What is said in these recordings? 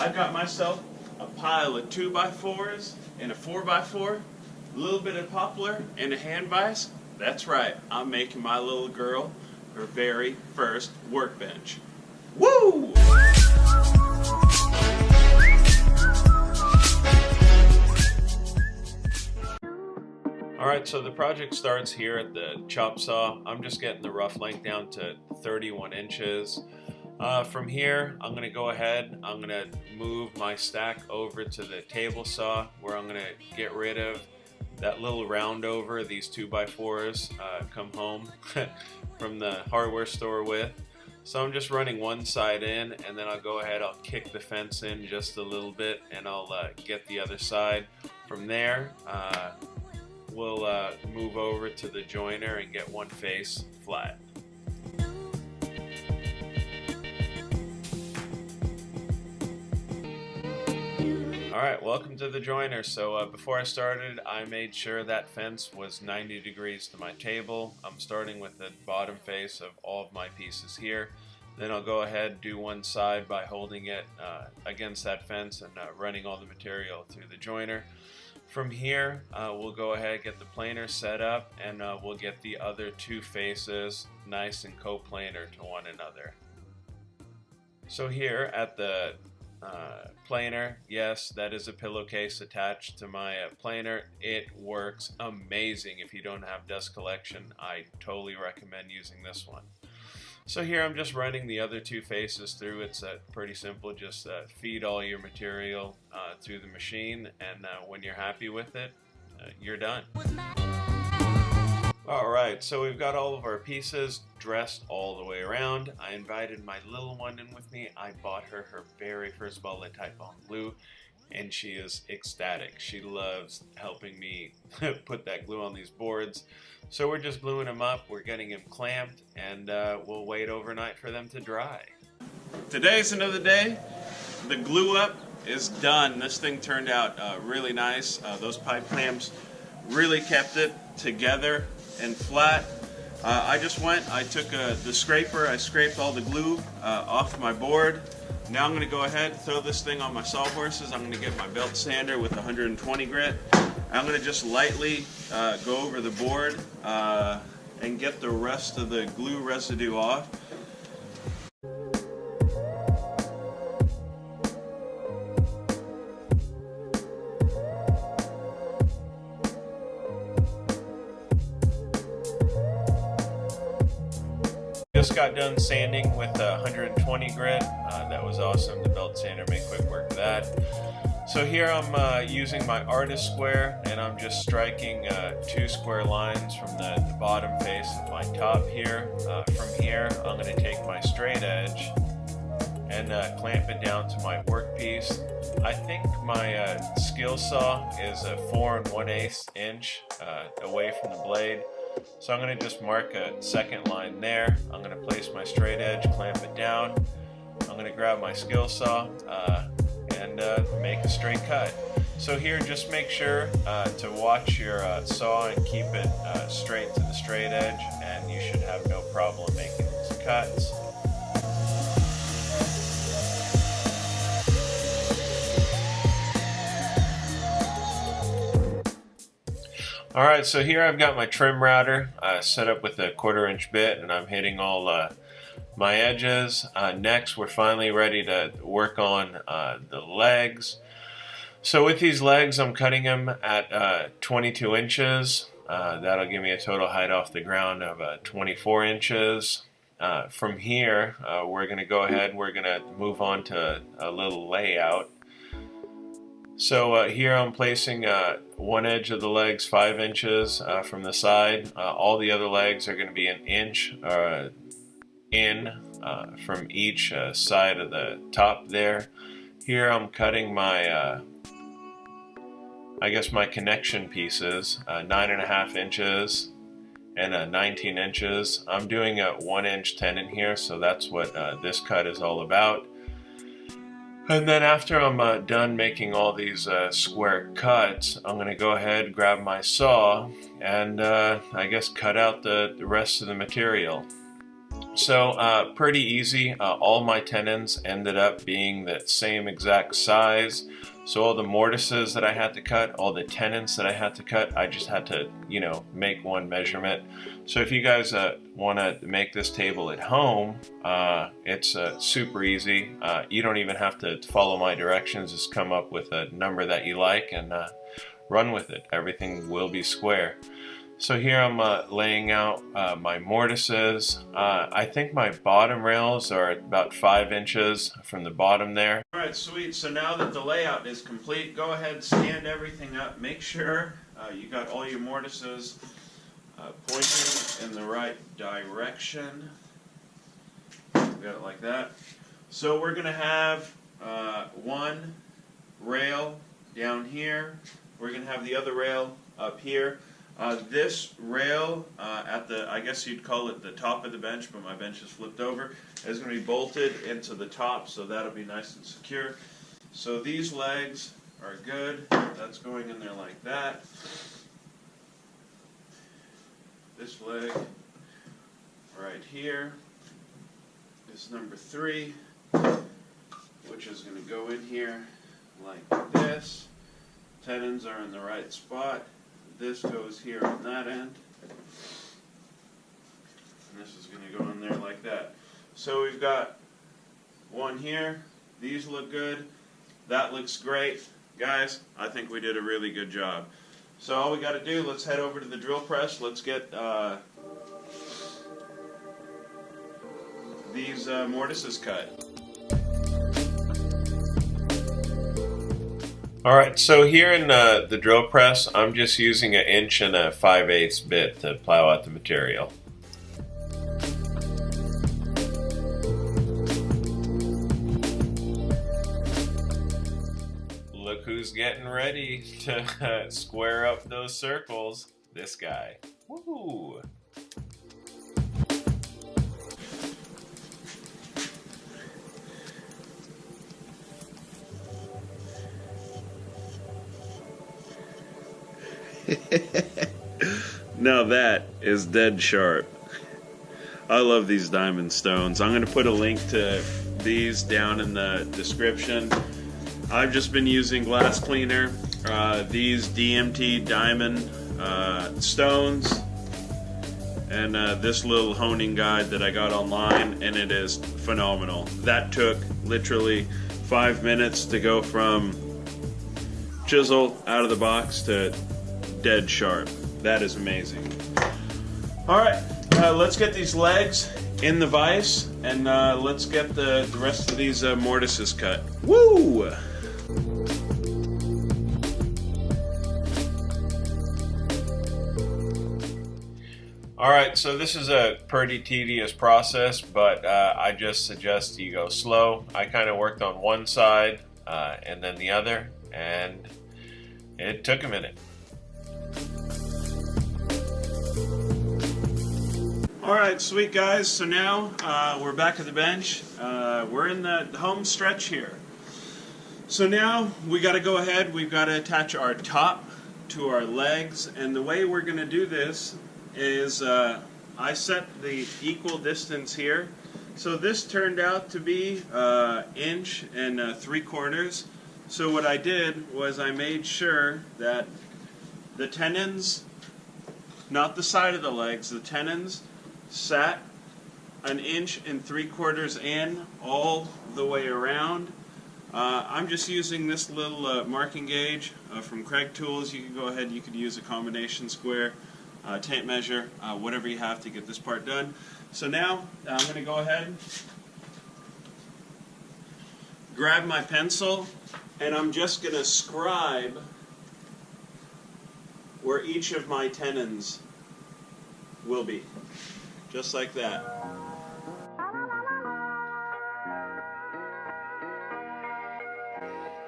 I got myself a pile of 2x4s and a 4x4, a little bit of poplar and a hand vise. That's right, I'm making my little girl her very first workbench. Woo! Alright, so the project starts here at the chop saw. I'm just getting the rough length down to 31 inches. From here, I'm going to go ahead, I'm going to move my stack over to the table saw where I'm going to get rid of that little round over these 2x4s come home from the hardware store with. So I'm just running one side in, and then I'll go ahead, I'll kick the fence in just a little bit, and I'll get the other side. From there, we'll move over to the joiner and get one face flat. Alright, welcome to the joiner. So before I started, I made sure that fence was 90 degrees to my table. I'm starting with the bottom face of all of my pieces here. Then I'll go ahead and do one side by holding it against that fence and running all the material through the joiner. From here, we'll go ahead and get the planer set up, and we'll get the other two faces nice and coplanar to one another. So here at the planer, yes, that is a pillowcase attached to my planer. It works amazing. If you don't have dust collection, I totally recommend using this one. So here I'm just running the other two faces through. It's pretty simple. Just feed all your material through the machine, and when you're happy with it, you're done. Alright, so we've got all of our pieces dressed all the way around. I invited my little one in with me. I bought her her very first ball of Type on glue, and she is ecstatic. She loves helping me put that glue on these boards. So we're just gluing them up, we're getting them clamped, and we'll wait overnight for them to dry. Today's another day. The glue up is done. This thing turned out really nice. Those pipe clamps really kept it together and flat. I just went, I took the scraper, I scraped all the glue off my board. Now I'm going to go ahead, throw this thing on my sawhorses. I'm going to get my belt sander with 120 grit. I'm going to just lightly go over the board and get the rest of the glue residue off. Just got done sanding with 120 grit. That was awesome. The belt sander made quick work of that. So here I'm using my artist square, and I'm just striking two square lines from the bottom face of my top here. From here, I'm going to take my straight edge and clamp it down to my workpiece. I think my skill saw is a 4 1/8 inch away from the blade. So I'm going to just mark a second line there. I'm going to place my straight edge, clamp it down. I'm going to grab my skill saw and make a straight cut. So here, just make sure to watch your saw and keep it straight to the straight edge, and you should have no problem making these cuts. Alright, so here I've got my trim router set up with a 1/4 inch bit, and I'm hitting all my edges. Next, we're finally ready to work on the legs. So with these legs, I'm cutting them at 22 inches. That'll give me a total height off the ground of 24 inches. From here, we're going to go ahead, we're going to move on to a little layout. So here I'm placing one edge of the legs 5 inches from the side. All the other legs are going to be an inch in from each side of the top there. Here I'm cutting my, I guess my connection pieces, 9.5 inches and 19 inches. I'm doing a 1-inch tenon here, so that's what this cut is all about. And then after I'm done making all these square cuts, I'm going to go ahead, grab my saw, and I guess cut out the rest of the material. So pretty easy. All my tenons ended up being the same exact size. So all the mortises that I had to cut, all the tenons that I had to cut, I just had to, make one measurement. So if you guys want to make this table at home, it's super easy. You don't even have to follow my directions. Just come up with a number that you like and run with it. Everything will be square. So here I'm laying out my mortises. I think my bottom rails are about 5 inches from the bottom there. Alright, sweet. So now that the layout is complete, go ahead and stand everything up. Make sure you got all your mortises pointing in the right direction. Got it like that. So we're going to have one rail down here. We're going to have the other rail up here. This rail at the, I guess you'd call it the top of the bench, but my bench is flipped over, is going to be bolted into the top, so that'll be nice and secure. So these legs are good. That's going in there like that. This leg right here is number 3, which is going to go in here like this. Tenons are in the right spot. This goes here on that end, and this is going to go in there like that. So we've got one here. These look good. That looks great. Guys, I think we did a really good job. So all we got to do, let's head over to the drill press. Let's get these mortises cut. Alright, so here in the drill press, I'm just using 1 inch and a 5/8 bit to plow out the material. Look who's getting ready to square up those circles. This guy. Woo! Now that is dead sharp. I love these diamond stones. I'm going to put a link to these down in the description. I've just been using glass cleaner, these DMT diamond stones, and this little honing guide that I got online, and it is phenomenal. That took literally 5 minutes to go from chisel out of the box to dead sharp. That is amazing. Alright, let's get these legs in the vise, and let's get the rest of these mortises cut. Woo! Alright, so this is a pretty tedious process, but I just suggest you go slow. I kind of worked on one side and then the other, and it took a minute. Alright, sweet guys, so now we're back at the bench. We're in the home stretch here. So now we got to go ahead, we've got to attach our top to our legs, and the way we're going to do this is I set the equal distance here. So this turned out to be 1 inch and 3/4. So what I did was I made sure that the tenons, not the side of the legs, the tenons sat 1 inch and 3/4 in all the way around. I'm just using this little marking gauge from Craig Tools. You can go ahead, you could use a combination square, tape measure, whatever you have to get this part done. So now I'm going to go ahead, grab my pencil, and I'm just going to scribe where each of my tenons will be. Just like that.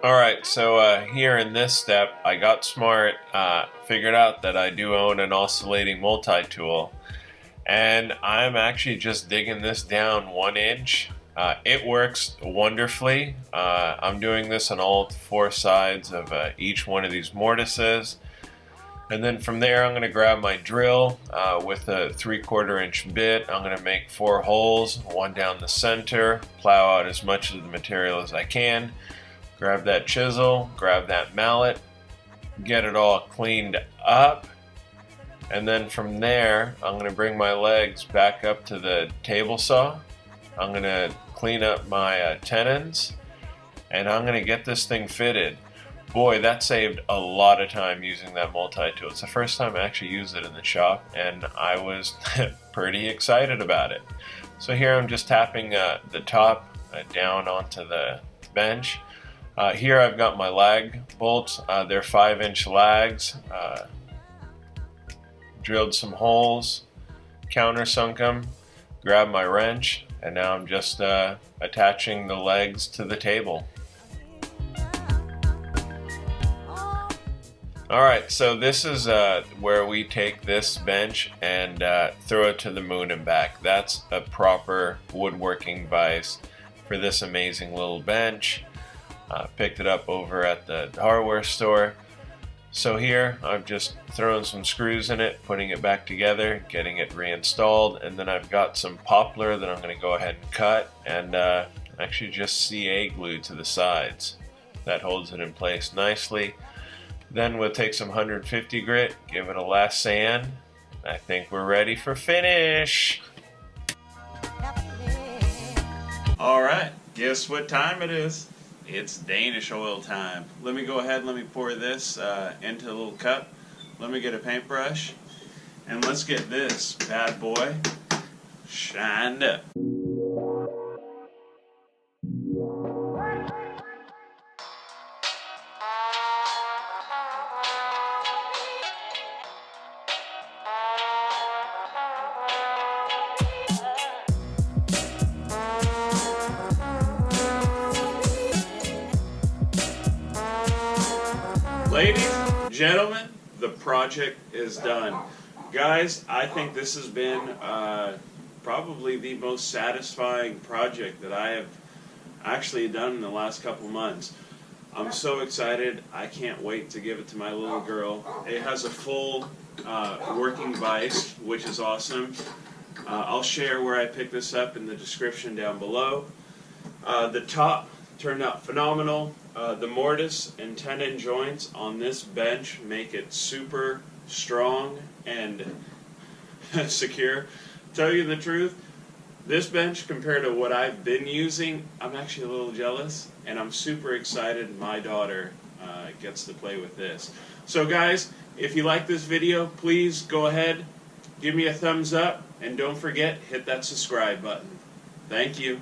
Alright, so here in this step, I got smart, figured out that I do own an oscillating multi-tool, and I'm actually just digging this down 1 inch. It works wonderfully. I'm doing this on all 4 sides of each one of these mortises. And then from there, I'm going to grab my drill with a 3/4 inch bit. I'm going to make 4 holes, one down the center, plow out as much of the material as I can, grab that chisel, grab that mallet, get it all cleaned up. And then from there, I'm going to bring my legs back up to the table saw. I'm going to clean up my tenons, and I'm going to get this thing fitted. Boy, that saved a lot of time using that multi-tool. It's the first time I actually used it in the shop, and I was pretty excited about it. So here I'm just tapping the top down onto the bench. Here I've got my lag bolts. They're 5-inch lags. Drilled some holes, countersunk them, grabbed my wrench, and now I'm just attaching the legs to the table. Alright, so this is where we take this bench and throw it to the moon and back. That's a proper woodworking vise for this amazing little bench. Picked it up over at the hardware store. So here I've just thrown some screws in it, putting it back together, getting it reinstalled, and then I've got some poplar that I'm going to go ahead and cut and actually just CA glue to the sides. That holds it in place nicely. Then we'll take some 150 grit, give it a last sand. I think we're ready for finish. Alright, guess what time it is? It's Danish oil time. Let me go ahead, let me pour this into a little cup. Let me get a paintbrush, and let's get this bad boy shined up. Ladies, gentlemen, the project is done. Guys, I think this has been probably the most satisfying project that I have actually done in the last couple months. I'm so excited. I can't wait to give it to my little girl. It has a full working vise, which is awesome. I'll share where I picked this up in the description down below. The top turned out phenomenal. The mortise and tenon joints on this bench make it super strong and secure. Tell you the truth, this bench compared to what I've been using, I'm actually a little jealous, and I'm super excited my daughter gets to play with this. So guys, if you like this video, please go ahead, give me a thumbs up, and don't forget, hit that subscribe button. Thank you.